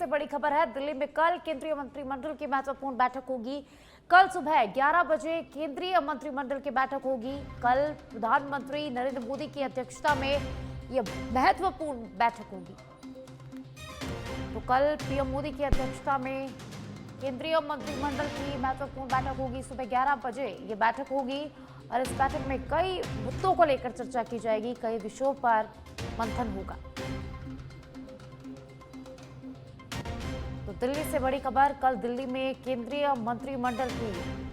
बड़ी खबर है। दिल्ली में कल केंद्रीय मंत्रिमंडल की महत्वपूर्ण बैठक होगी। कल सुबह 11 बजे केंद्रीय मंत्रिमंडल की बैठक होगी। कल प्रधानमंत्री नरेंद्र मोदी की अध्यक्षता में यह महत्वपूर्ण बैठक होगी। तो कल पीएम मोदी की अध्यक्षता में केंद्रीय मंत्रिमंडल की महत्वपूर्ण बैठक होगी। सुबह 11 बजे ये बैठक होगी और इस बैठक में कई मुद्दों को लेकर चर्चा की जाएगी, कई विषयों पर मंथन होगा। तो दिल्ली से बड़ी खबर, कल दिल्ली में केंद्रीय मंत्रिमंडल की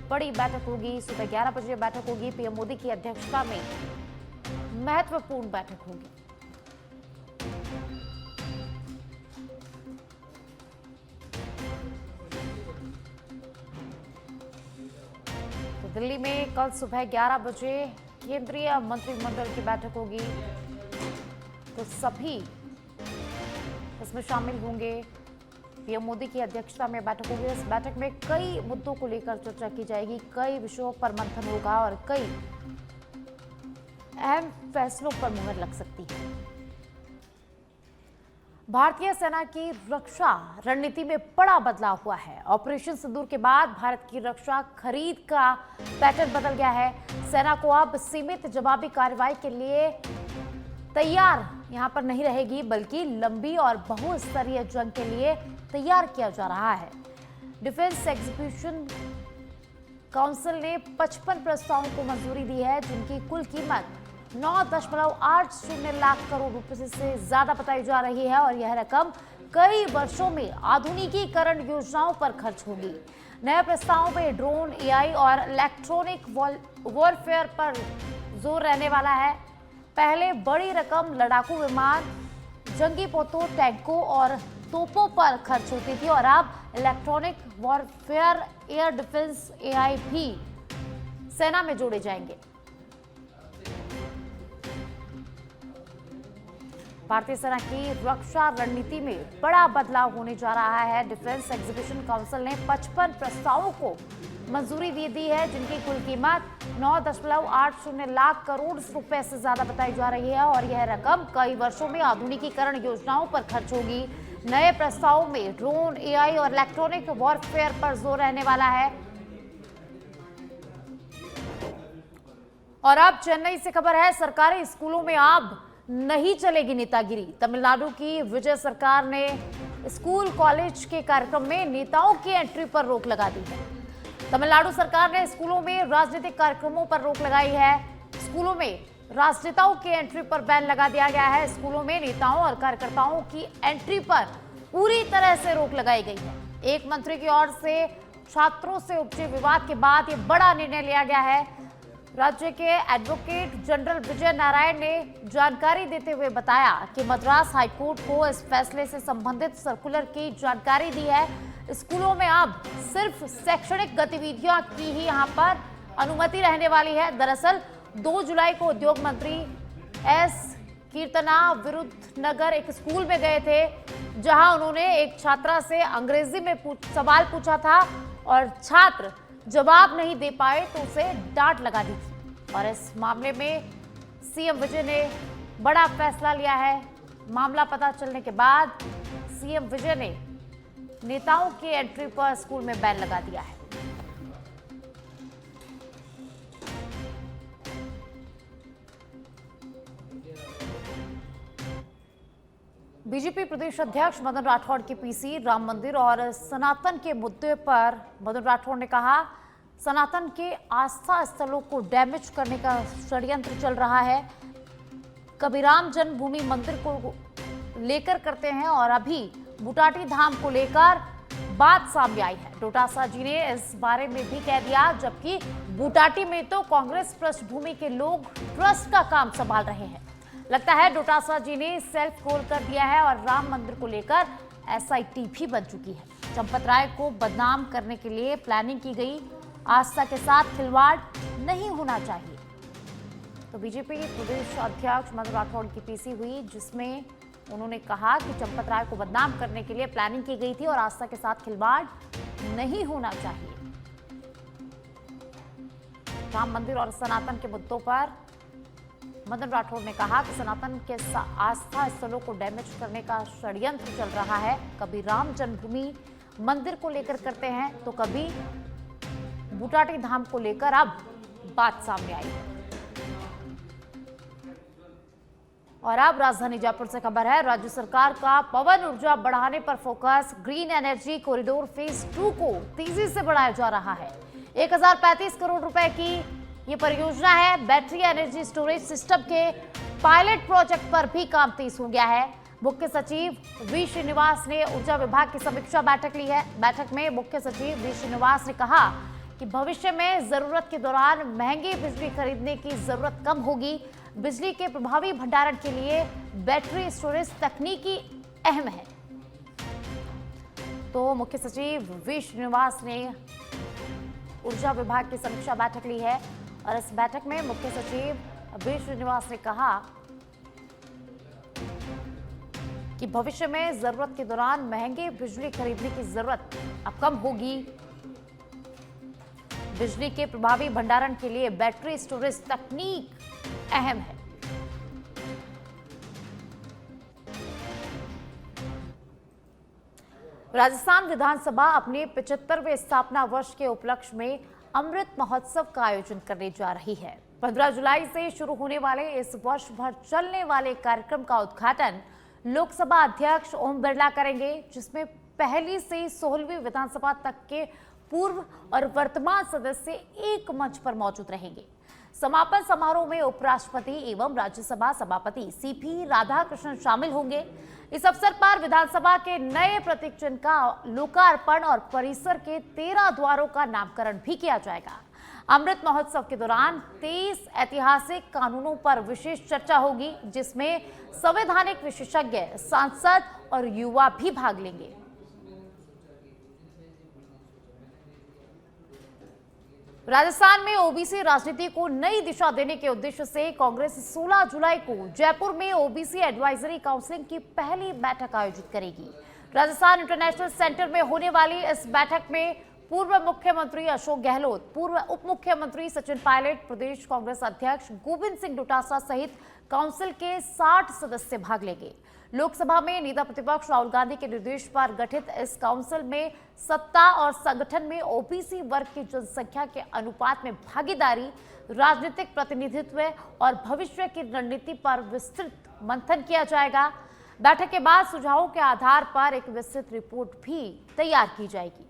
बड़ी बैठक होगी। सुबह 11 बजे बैठक होगी। पीएम मोदी की अध्यक्षता में महत्वपूर्ण बैठक होगी। तो दिल्ली में कल सुबह 11 बजे केंद्रीय मंत्रिमंडल की बैठक होगी। तो सभी इसमें शामिल होंगे। पीएम मोदी की अध्यक्षता में बैठक होगी। इस बैठक में कई मुद्दों को लेकर चर्चा की जाएगी, कई विषयों पर मंथन होगा और कई अहम फैसलों पर मुहर लग सकती है। भारतीय सेना की रक्षा रणनीति में बड़ा बदलाव हुआ है। ऑपरेशन सिंदूर के बाद भारत की रक्षा खरीद का पैटर्न बदल गया है। सेना को अब सीमित जवाबी कार्रवाई के लिए तैयार यहां पर नहीं रहेगी, बल्कि लंबी और बहुस्तरीय जंग के लिए तैयार किया जा रहा है। डिफेंस एग्जीक्यूशन काउंसिल ने 55 प्रस्तावों को मंजूरी दी है, जिनकी कुल कीमत 9.80 लाख करोड़ रुपए से ज्यादा बताई जा रही है और यह रकम कई वर्षों में आधुनिकीकरण योजनाओं पर खर्च होगी। नए प्रस्तावों में ड्रोन, एआई और इलेक्ट्रॉनिक वॉरफेयर पर जोर रहने वाला है। पहले बड़ी रकम लड़ाकू विमान, जंगी पोतों, टैंकों और तोपों पर खर्च होती थी और अब electronic warfare, air defence, AI भी सेना में जोड़े जाएंगे। भारतीय सेना की रक्षा रणनीति में बड़ा बदलाव होने जा रहा है। डिफेंस एग्जीक्यूशन काउंसिल ने 55 प्रस्तावों को मंजूरी दी है, जिनकी कुल कीमत 9.80 लाख करोड़ रुपए से ज्यादा बताई जा रही है और यह रकम कई वर्षों में आधुनिकीकरण योजनाओं पर खर्च होगी। नए प्रस्तावों में ड्रोन, एआई और इलेक्ट्रॉनिक वॉरफेयर पर जोर रहने वाला है। और अब चेन्नई से खबर है, सरकारी स्कूलों में अब नहीं चलेगी नेतागिरी। तमिलनाडु की विजय सरकार ने स्कूल कॉलेज के कार्यक्रम में नेताओं की एंट्री पर रोक लगा दी है। तमिलनाडु सरकार ने स्कूलों में राजनीतिक कार्यक्रमों पर रोक लगाई है। स्कूलों में राजनेताओं की एंट्री पर बैन लगा दिया गया है। स्कूलों में नेताओं और कार्यकर्ताओं की एंट्री पर पूरी तरह से रोक लगाई गई है। एक मंत्री की ओर से छात्रों से उपजे विवाद के बाद यह बड़ा निर्णय लिया गया है। राज्य के एडवोकेट जनरल विजय नारायण ने जानकारी देते हुए बताया कि मद्रास हाईकोर्ट को इस फैसले से संबंधित सर्कुलर की जानकारी दी है। स्कूलों में अब सिर्फ शैक्षणिक गतिविधियों की ही यहां पर अनुमति रहने वाली है। दरअसल 2 जुलाई को उद्योग मंत्री एस कीर्तना विरुद्धनगर एक स्कूल में गए थे, जहां उन्होंने एक छात्रा से अंग्रेजी में सवाल पूछा था और छात्र जवाब नहीं दे पाए तो उसे डांट लगा दी थी। और इस मामले में सीएम विजय ने बड़ा फैसला लिया है। मामला पता चलने के बाद सीएम विजय ने नेताओं की एंट्री पर स्कूल में बैन लगा दिया है। बीजेपी प्रदेश अध्यक्ष मदन राठौड़ की पीसी राम मंदिर और सनातन के मुद्दे पर मदन राठौड़ ने कहा, सनातन के आस्था स्थलों को डैमेज करने का षड्यंत्र चल रहा है। कभी राम जन्मभूमि मंदिर को लेकर करते हैं और अभी बुटाटी धाम को लेकर बात सामने आई है। डोटासरा जी ने इस बारे में भी कह दिया, जबकि बुटाटी में तो कांग्रेस पृष्ठभूमि के लोग ट्रस्ट का काम संभाल रहे हैं। लगता है डोटासरा जी ने सेल्फ रोल कर दिया है और राम मंदिर को लेकर एसआईटी भी बन चुकी है। चंपत राय को बदनाम करने के लिए प्लानिंग की गई। आस्था के साथ खिलवाड़ नहीं होना चाहिए। तो बीजेपी प्रदेश अध्यक्ष मदन राठौड़ की पीसी हुई, जिसमें उन्होंने कहा कि चंपत राय को बदनाम करने के लिए प्लानिंग की गई थी और आस्था के साथ खिलवाड़ नहीं होना चाहिए। राम मंदिर और सनातन के मुद्दों पर मदन राठौड़ ने कहा कि सनातन के आस्था स्थलों को डैमेज करने का षड्यंत्र चल रहा है। कभी राम जन्मभूमि मंदिर को लेकर करते हैं तो कभी बूटाटी धाम को लेकर अब बात सामने आई है। और अब राजधानी जयपुर से खबर है, राज्य सरकार का पवन ऊर्जा बढ़ाने पर focus. Green energy corridor phase 2 को तेजी से बढ़ाया जा रहा है। 1035 करोड़ रुपए की ये परियोजना है। बैटरी एनर्जी स्टोरेज सिस्टम के पायलट प्रोजेक्ट पर भी काम तेज हो गया है। मुख्य सचिव वी श्रीनिवास ने ऊर्जा विभाग की समीक्षा बैठक ली है। बैठक में मुख्य सचिव वी श्रीनिवास ने कहा कि भविष्य में जरूरत के दौरान महंगी बिजली खरीदने की जरूरत कम होगी। बिजली के प्रभावी भंडारण के लिए बैटरी स्टोरेज तकनीकी अहम है। तो मुख्य सचिव वी श्रीनिवास ने ऊर्जा विभाग की समीक्षा बैठक ली है और इस बैठक में मुख्य सचिव वी श्रीनिवास ने कहा कि भविष्य में जरूरत के दौरान महंगी बिजली खरीदने की जरूरत अब कम होगी। बिजली के प्रभावी भंडारण के लिए बैटरी स्टोरेज तकनीक अहम है। राजस्थान विधानसभा अपने 75वें स्थापना वर्ष के उपलक्ष्य में अमृत महोत्सव का आयोजन करने जा रही है। 15 जुलाई से शुरू होने वाले इस वर्ष भर चलने वाले कार्यक्रम का उद्घाटन लोकसभा अध्यक्ष ओम बिरला करेंगे, जिसमें पहली से 16वीं विधानसभा तक के पूर्व और वर्तमान सदस्य एक मंच पर मौजूद रहेंगे। समापन समारोह में उपराष्ट्रपति एवं राज्यसभा सभापति सीपी राधाकृष्णन शामिल होंगे। इस अवसर पर विधानसभा के नए प्रतीक चिन्ह का लोकार्पण और परिसर के 13 द्वारों का नामकरण भी किया जाएगा। अमृत महोत्सव के दौरान 23 ऐतिहासिक कानूनों पर विशेष चर्चा होगी, जिसमें संवैधानिक विशेषज्ञ, सांसद और युवा भी भाग लेंगे। राजस्थान में ओबीसी राजनीति को नई दिशा देने के उद्देश्य से कांग्रेस 16 जुलाई को जयपुर में ओबीसी एडवाइजरी काउंसिल की पहली बैठक आयोजित करेगी। राजस्थान इंटरनेशनल सेंटर में होने वाली इस बैठक में पूर्व मुख्यमंत्री अशोक गहलोत, पूर्व उप मुख्यमंत्री सचिन पायलट, प्रदेश कांग्रेस अध्यक्ष गोविंद सिंह डोटासरा सहित काउंसिल के 60 सदस्य भाग लेंगे। लोकसभा में नेता प्रतिपक्ष राहुल गांधी के निर्देश पर गठित इस काउंसिल में सत्ता और संगठन में ओबीसी वर्ग की जनसंख्या के अनुपात में भागीदारी, राजनीतिक प्रतिनिधित्व और भविष्य की रणनीति पर विस्तृत मंथन किया जाएगा। बैठक के बाद सुझावों के आधार पर एक विस्तृत रिपोर्ट भी तैयार की जाएगी।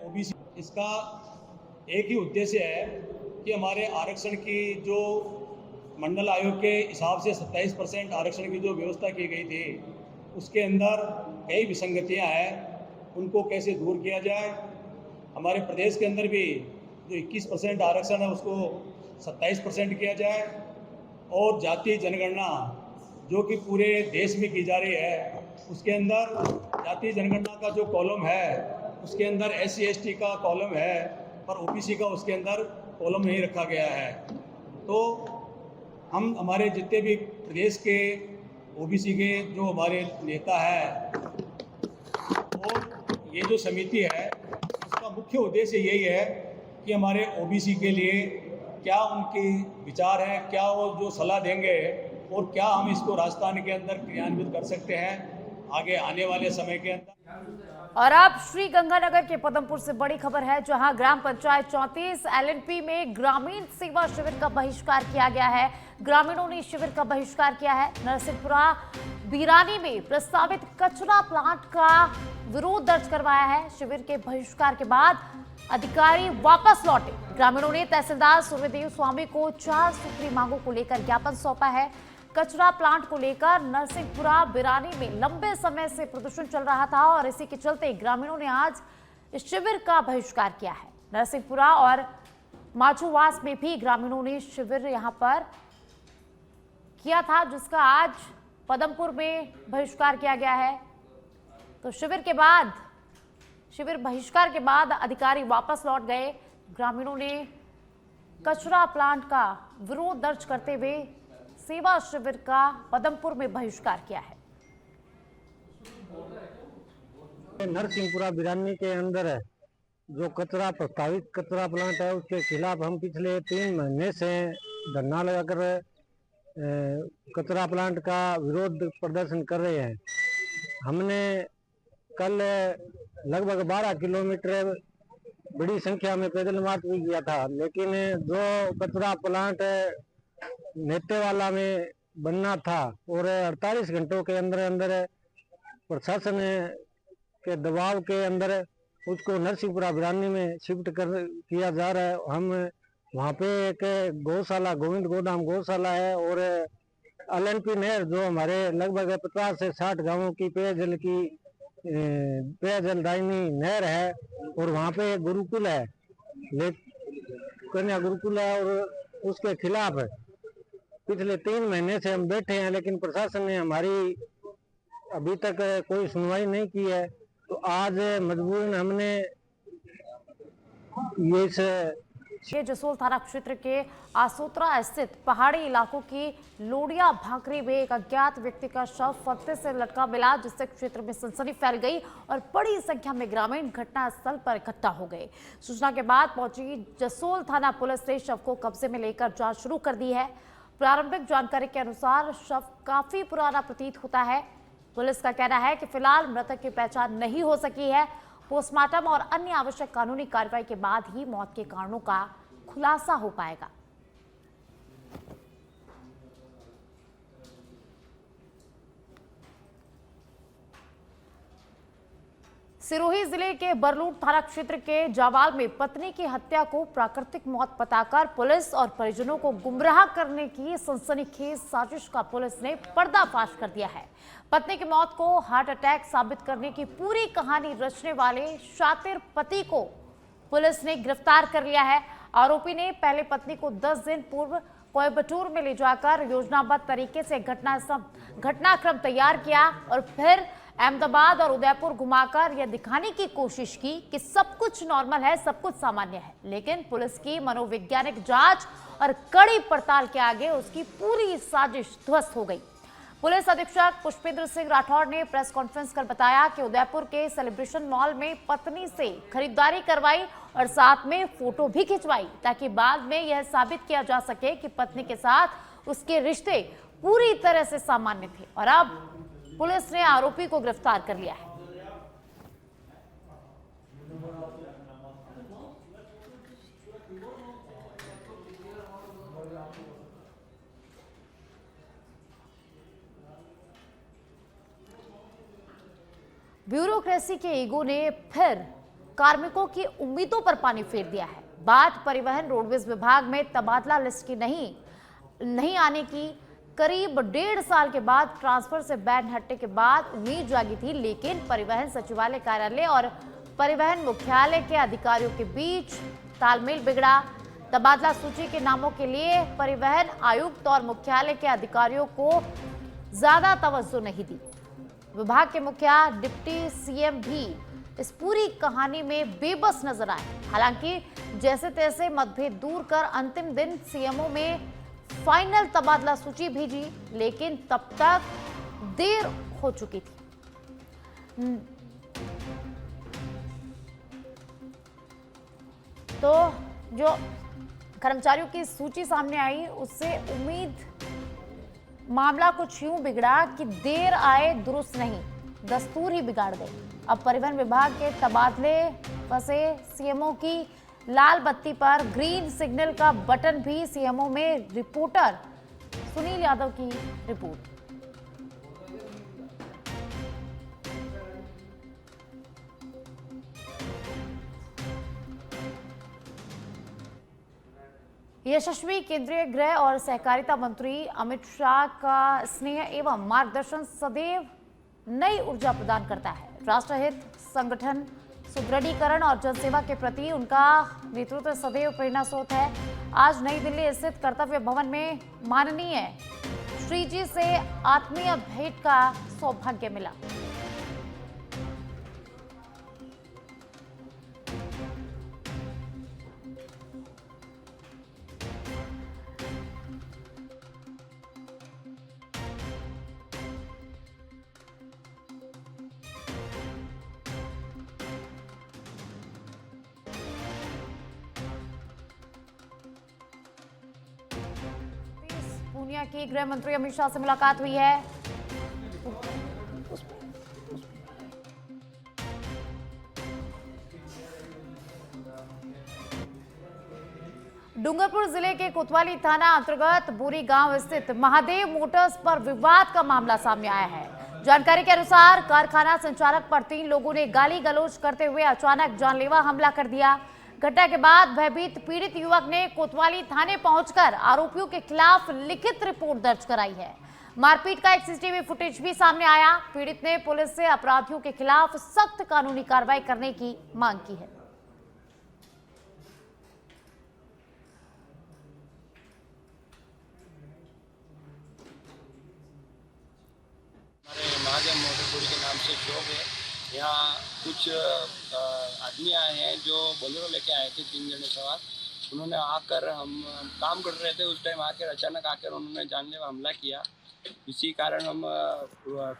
ओबीसी इसका एक ही उद्देश्य है कि हमारे आरक्षण की जो मंडल आयोग के हिसाब से 27% आरक्षण की जो व्यवस्था की गई थी, उसके अंदर कई विसंगतियां हैं, उनको कैसे दूर किया जाए। हमारे प्रदेश के अंदर भी जो 21% आरक्षण है उसको 27% किया जाए और जातीय जनगणना जो कि पूरे देश में की जा रही है, उसके अंदर जातीय जनगणना का जो कॉलम है उसके अंदर SC/ST का कॉलम है पर ओबीसी का उसके अंदर कॉलम नहीं रखा गया है। तो हम हमारे जितने भी प्रदेश के ओबीसी के जो हमारे नेता हैं और ये जो समिति है, उसका मुख्य उद्देश्य यही है कि हमारे ओबीसी के लिए क्या उनके विचार हैं, क्या वो जो सलाह देंगे और क्या हम इसको राजस्थान के अंदर क्रियान्वित कर सकते हैं आगे आने वाले समय के अंदर। और अब श्री गंगानगर के पदमपुर से बड़ी खबर है, जहां ग्राम पंचायत 34 LNP में ग्रामीण सेवा शिविर का बहिष्कार किया गया है। ग्रामीणों ने शिविर का बहिष्कार किया है। नरसिंहपुरा बीरानी में प्रस्तावित कचरा प्लांट का विरोध दर्ज करवाया है। शिविर के बहिष्कार के बाद अधिकारी वापस लौटे। ग्रामीणों ने तहसीलदार सूर्यदेव स्वामी को 4 सूत्री मांगों को लेकर ज्ञापन सौंपा है। कचरा प्लांट को लेकर नरसिंहपुरा बिरानी में लंबे समय से प्रदूषण चल रहा था और इसी के चलते ग्रामीणों ने आज इस शिविर का बहिष्कार किया है। नरसिंहपुरा और माचुवास में भी ग्रामीणों ने शिविर यहां पर किया था, जिसका आज पदमपुर में बहिष्कार किया गया है। तो शिविर बहिष्कार के बाद अधिकारी वापस लौट गए। ग्रामीणों ने कचरा प्लांट का विरोध दर्ज करते हुए सेवा शिविर का पदमपुर में बहिष्कार किया है। नरसिंहपुरा बिरानी के अंदर है जो कचरा प्रस्तावित कचरा प्लांट है उसके खिलाफ हम पिछले 3 महीने से धरना लगाकर कचरा प्लांट का विरोध प्रदर्शन कर रहे हैं। हमने कल लगभग 12 किलोमीटर बड़ी संख्या में पैदल मार्च भी किया था, लेकिन जो कचरा प्लांट नेतेवाला में बनना था और 48 घंटों के अंदर अंदर प्रशासन के दबाव के अंदर उसको नरसिंहपुरा बिरानी में शिफ्ट किया जा रहा है। हम वहाँ पे एक गौशाला गोविंद गोदाम गौशाला है और LNP नहर जो हमारे लगभग 50 से 60 गांवों की पेयजल दायनी नहर है और वहाँ पे एक गुरुकुल है, कन्या गुरुकुल है, और उसके खिलाफ पिछले 3 महीने से हम बैठे हैं, लेकिन प्रशासन ने हमारी अभी तक कोई सुनवाई नहीं की है। तो आज मजबूरन हमने ये जसोल थाना क्षेत्र के आसोत्रा स्थित पहाड़ी इलाकों की लोडिया भाखरी में एक अज्ञात व्यक्ति का शव फत्ते से लटका मिला, जिससे क्षेत्र में सनसनी फैल गई और बड़ी संख्या में ग्रामीण घटनास्थल पर इकट्ठा हो गए। सूचना के बाद पहुंची जसोल थाना पुलिस ने शव को कब्जे में लेकर जांच शुरू कर दी है। प्रारंभिक जानकारी के अनुसार शव काफी पुराना प्रतीत होता है। पुलिस का कहना है कि फिलहाल मृतक की पहचान नहीं हो सकी है। पोस्टमार्टम और अन्य आवश्यक कानूनी कार्रवाई के बाद ही मौत के कारणों का खुलासा हो पाएगा। सिरोही जिले के बरलूट थाना क्षेत्र के जावाल में पत्नी की हत्या को प्राकृतिक मौत बताकर पुलिस और परिजनों को गुमराह करने की सनसनीखेज साजिश का पुलिस ने पर्दाफाश कर दिया है। पत्नी की मौत को हार्ट अटैक साबित करने की पूरी कहानी रचने वाले शातिर पति को पुलिस ने गिरफ्तार कर लिया है। आरोपी ने पहले पत्नी को 10 दिन पूर्व कोयम्बटूर में ले जाकर योजनाबद्ध तरीके से घटनाक्रम तैयार किया और फिर अहमदाबाद और उदयपुर घुमाकर यह दिखाने की कोशिश की कि सब कुछ नॉर्मल है, सब कुछ सामान्य है। लेकिन पुलिस की मनोवैज्ञानिक जांच और कड़ी पड़ताल के आगे उसकी पूरी साजिश ध्वस्त हो गई। पुलिस अधीक्षक पुष्पेंद्र सिंह राठौर ने प्रेस कॉन्फ्रेंस कर बताया कि उदयपुर के सेलिब्रेशन मॉल में पत्नी से खरीदारी करवाई और साथ में फोटो भी खिंचवाई, ताकि बाद में यह साबित किया जा सके कि पत्नी के साथ उसके रिश्ते पूरी तरह से सामान्य थे। और अब पुलिस ने आरोपी को गिरफ्तार कर लिया है। ब्यूरोक्रेसी के ईगो ने फिर कार्मिकों की उम्मीदों पर पानी फेर दिया है। बात परिवहन रोडवेज विभाग में तबादला लिस्ट की नहीं आने की करीब 1.5 साल के बाद ट्रांसफर से बैन हटने के बाद उम्मीद जागी थी, लेकिन परिवहन सचिवालय कार्यालय और परिवहन मुख्यालय के अधिकारियों के बीच तालमेल बिगड़ा। तबादला सूची के नामों के लिए परिवहन आयुक्त और मुख्यालय के अधिकारियों को ज्यादा तवज्जो नहीं दी। विभाग के मुखिया डिप्टी सीएम भी इस पूरी कहानी में बेबस नजर आए। हालांकि जैसे तैसे मतभेद दूर कर अंतिम दिन सीएमओ में फाइनल तबादला सूची भेजी, लेकिन तब तक देर हो चुकी थी। तो जो कर्मचारियों की सूची सामने आई उससे मामला कुछ यूं बिगड़ा कि देर आए दुरुस्त नहीं, दस्तूर ही बिगाड़ गई। अब परिवहन विभाग के तबादले फंसे सीएमओ की लाल बत्ती पर ग्रीन सिग्नल का बटन भी सीएमओ में। रिपोर्टर सुनील यादव की रिपोर्ट। यशस्वी केंद्रीय गृह और सहकारिता मंत्री अमित शाह का स्नेह एवं मार्गदर्शन सदैव नई ऊर्जा प्रदान करता है। राष्ट्रहित, संगठन सुदृढ़ीकरण और जनसेवा के प्रति उनका नेतृत्व सदैव प्रेरणा स्रोत है। आज नई दिल्ली स्थित कर्तव्य भवन में माननीय श्री जी से आत्मीय भेंट का सौभाग्य मिला। दुनिया की गृह मंत्री अमित शाह से मुलाकात हुई है। डूंगरपुर जिले के कोतवाली थाना अंतर्गत बुरी गांव स्थित महादेव मोटर्स पर विवाद का मामला सामने आया है। जानकारी के अनुसार कारखाना संचालक पर 3 लोगों ने गाली गलौज करते हुए अचानक जानलेवा हमला कर दिया। घटना के बाद भयभीत पीड़ित युवक ने कोतवाली थाने पहुंचकर आरोपियों के खिलाफ लिखित रिपोर्ट दर्ज कराई है। मारपीट का एक सीसीटीवी फुटेज भी सामने आया। पीड़ित ने पुलिस से अपराधियों के खिलाफ सख्त कानूनी कार्रवाई करने की मांग की है। हमारे महादेव मोटरपुरी के नाम से शॉप है। यहाँ कुछ आदमी आए हैं जो बोलेरो लेके आए थे, 3 जने सवार। उन्होंने आकर हम काम कर रहे थे, उस टाइम आकर अचानक आकर उन्होंने जानलेवा हमला किया। इसी कारण हम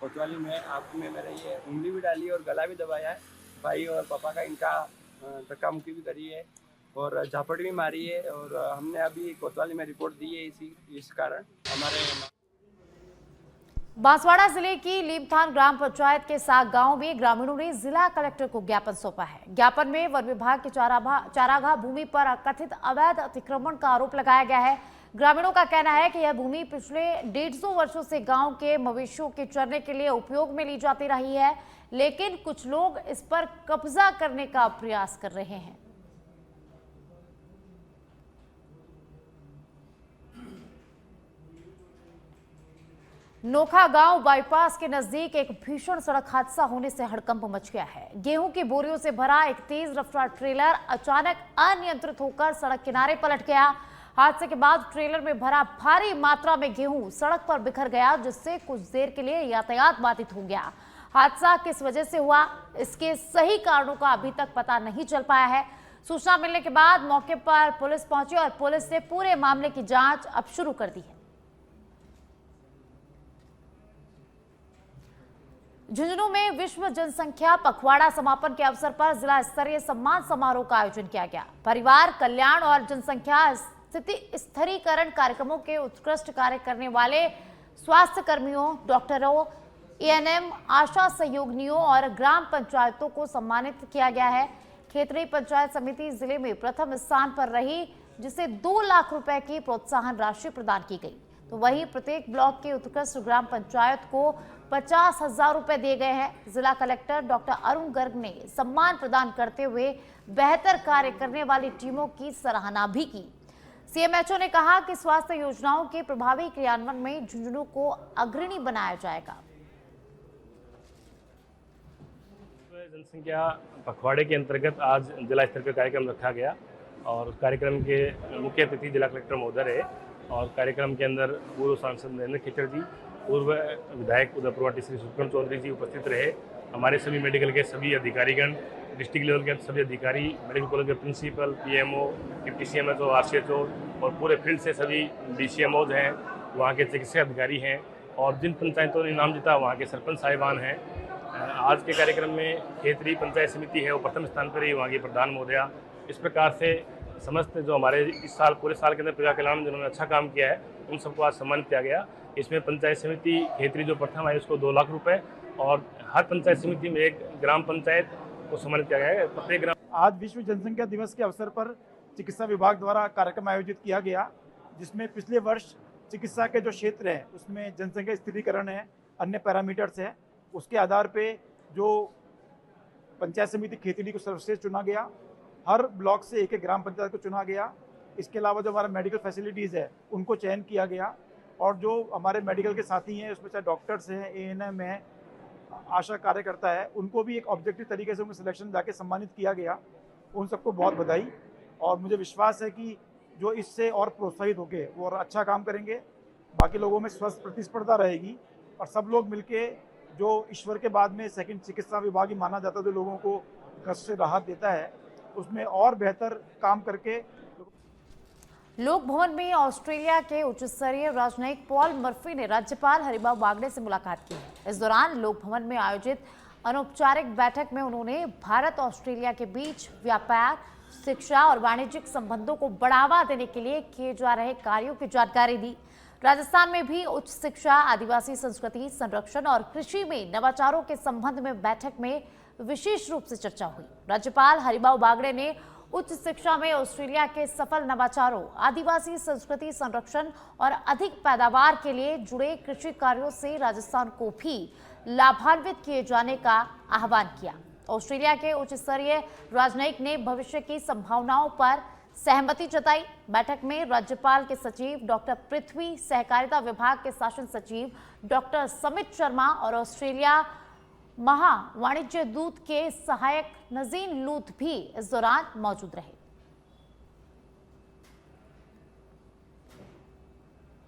कोतवाली में आँख में मेरे ये उंगली भी डाली और गला भी दबाया है। भाई और पापा का इनका धक्का मुक्की भी करी है और झापड़ भी मारी है और हमने अभी कोतवाली में रिपोर्ट दी है। इस कारण हमारे बांसवाड़ा जिले की लीमथान ग्राम पंचायत के 7 गांव में ग्रामीणों ने जिला कलेक्टर को ज्ञापन सौंपा है। ज्ञापन में वन विभाग की चारागाह भूमि पर कथित अवैध अतिक्रमण का आरोप लगाया गया है। ग्रामीणों का कहना है कि यह भूमि पिछले 150 वर्षों से गांव के मवेशियों के चरने के लिए उपयोग में ली जाती रही है, लेकिन कुछ लोग इस पर कब्जा करने का प्रयास कर रहे हैं। नोखा गांव बाईपास के नजदीक एक भीषण सड़क हादसा होने से हड़कंप मच गया है। गेहूं की बोरियों से भरा एक तेज रफ्तार ट्रेलर अचानक अनियंत्रित होकर सड़क किनारे पलट गया। हादसे के बाद ट्रेलर में भरा भारी मात्रा में गेहूं सड़क पर बिखर गया, जिससे कुछ देर के लिए यातायात बाधित हो गया। हादसा किस वजह से हुआ, इसके सही कारणों का अभी तक पता नहीं चल पाया है। सूचना मिलने के बाद मौके पर पुलिस पहुंची और पुलिस ने पूरे मामले की जांच अब शुरू कर दी है। झुंझुनू में विश्व जनसंख्या पखवाड़ा समापन के अवसर पर जिला स्तरीय सम्मान समारोह का आयोजन किया गया। परिवार कल्याण और जनसंख्या स्थिति स्थिरीकरण कार्यक्रमों के उत्कृष्ट कार्य करने वाले स्वास्थ्य कर्मियों, डॉक्टरों, एएनएम, आशा सहयोगिनियों और ग्राम पंचायतों को सम्मानित किया गया है। खेतरी पंचायत समिति जिले में प्रथम स्थान पर रही, जिसे 2 लाख रुपए की प्रोत्साहन राशि प्रदान की गई। तो वहीं प्रत्येक ब्लॉक के उत्कृष्ट ग्राम पंचायत को 50,000 रुपए दिए गए हैं। जिला कलेक्टर डॉक्टर अरुण गर्ग ने सम्मान प्रदान करते हुए बेहतर कार्य करने वाली टीमों की सराहना भी की। सीएमएचओ ने कहा कि स्वास्थ्य योजनाओं के प्रभावी क्रियान्वयन में झुंझुनू को अग्रणी बनाया जाएगा। जनसंख्या पखवाड़े के अंतर्गत आज जिला स्तर पर कार्यक्रम रखा गया और कार्यक्रम के मुख्य अतिथि जिला कलेक्टर महोदय रहे और कार्यक्रम के अंदर पूर्व सांसद नरेंद्र खिचड़ जी, पूर्व विधायक उदयपुरवाटी श्री सुखम चौधरी जी उपस्थित रहे। हमारे सभी मेडिकल के सभी अधिकारीगण, डिस्ट्रिक्ट लेवल के सभी अधिकारी, मेडिकल कॉलेज के principal, PMO, deputy CMHO, RCHO और पूरे फील्ड से सभी डीसीएमओज हैं, वहाँ के चिकित्सा अधिकारी हैं और जिन पंचायतों ने इनाम जीता वहाँ के सरपंच साहिबान हैं। आज के कार्यक्रम में खेतरी पंचायत समिति है वो प्रथम स्थान पर रही, वहाँ की प्रधान महोदया। इस प्रकार से समस्त जो हमारे इस साल पूरे साल के अंदर प्रजा कल्याण में जिन्होंने अच्छा काम किया है उन सबको आज सम्मानित किया गया। इसमें पंचायत समिति खेतरी जो प्रथम है उसको 2 लाख रुपए और हर पंचायत समिति में एक ग्राम पंचायत को सम्मानित किया गया है। प्रत्येक ग्राम आज विश्व जनसंख्या दिवस के अवसर पर चिकित्सा विभाग द्वारा कार्यक्रम आयोजित किया गया, जिसमें पिछले वर्ष चिकित्सा के जो क्षेत्र है उसमें जनसंख्या स्थिरीकरण है, अन्य पैरामीटर्स है, उसके आधार पे जो पंचायत समिति खेतरी को सर्वश्रेष्ठ चुना गया। हर ब्लॉक से एक ग्राम पंचायत को चुना गया। इसके अलावा जो हमारा मेडिकल फैसिलिटीज़ है उनको चयन किया गया और जो हमारे मेडिकल के साथी हैं उसमें चाहे डॉक्टर्स हैं, एएनएम है, आशा कार्यकर्ता है, उनको भी एक ऑब्जेक्टिव तरीके से उनको सिलेक्शन जाके सम्मानित किया गया। उन सबको बहुत बधाई और मुझे विश्वास है कि जो इससे और प्रोत्साहित होके वो और अच्छा काम करेंगे। बाकी लोगों में स्वस्थ प्रतिस्पर्धा रहेगी और सब लोग मिलके जो ईश्वर के बाद में सेकंड चिकित्सा विभाग ही माना जाता है, जो लोगों को कष्ट से राहत देता है, उसमें और बेहतर काम करके। लोक भवन में ऑस्ट्रेलिया के उच्च स्तरीय राजनयिक पॉल मर्फी ने राज्यपाल हरिभाऊ बागड़े से मुलाकात की है। इस दौरान लोक भवन में आयोजित अनौपचारिक बैठक में उन्होंने भारत ऑस्ट्रेलिया के बीच व्यापार, शिक्षा और वाणिज्यिक संबंधों को बढ़ावा देने के लिए किए जा रहे कार्यों की जानकारी दी। राजस्थान में भी उच्च शिक्षा, आदिवासी संस्कृति संरक्षण और कृषि में नवाचारों के संबंध में बैठक में विशेष रूप से चर्चा हुई। राज्यपाल हरिभाऊ बागड़े ने उच्च शिक्षा में ऑस्ट्रेलिया के सफल नवाचारों, आदिवासी संस्कृति संरक्षण और अधिक पैदावार के लिए जुड़े कृषि कार्यों से राजस्थान को भी लाभान्वित किए जाने का आह्वान किया। ऑस्ट्रेलिया के उच्च स्तरीय राजनयिक ने भविष्य की संभावनाओं पर सहमति जताई। बैठक में राज्यपाल के सचिव डॉक्टर पृथ्वी, सहकारिता विभाग के शासन सचिव डॉक्टर समित शर्मा और ऑस्ट्रेलिया महा वाणिज्य दूत के सहायक नजीन लूथ भी इस दौरान मौजूद रहे।